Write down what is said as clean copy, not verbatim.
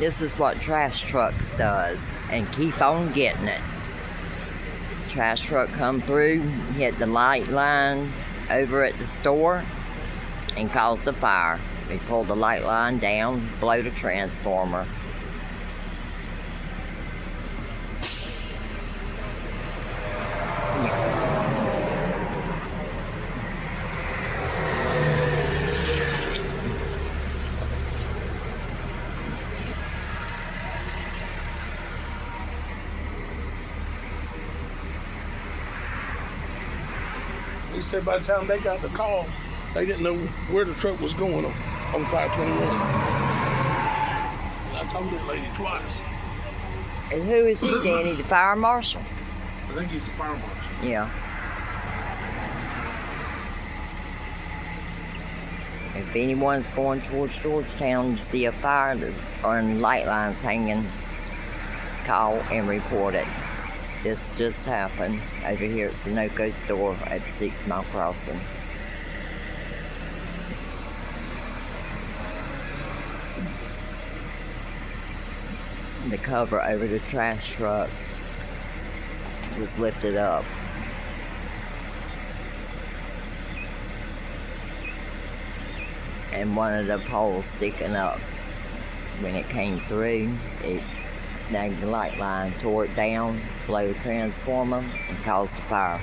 This is what trash trucks does, and keep on getting it. Trash truck come through, hit the light line over at the store, and cause a fire. We pull the light line down, blow the transformer. He said by the time they got the call, they didn't know where the truck was going on 521. I told that lady twice. And who is he, Danny? The fire marshal? I think he's the fire marshal. Yeah. If anyone's going towards Georgetown, you see a fire or light lines hanging, call and report it. This just happened over here at Sunoco store at the 6 Mile Crossing. The cover over the trash truck was lifted up. And one of the poles sticking up. When it came through, it snagged the light line, tore it down, blew the transformer, and caused a fire.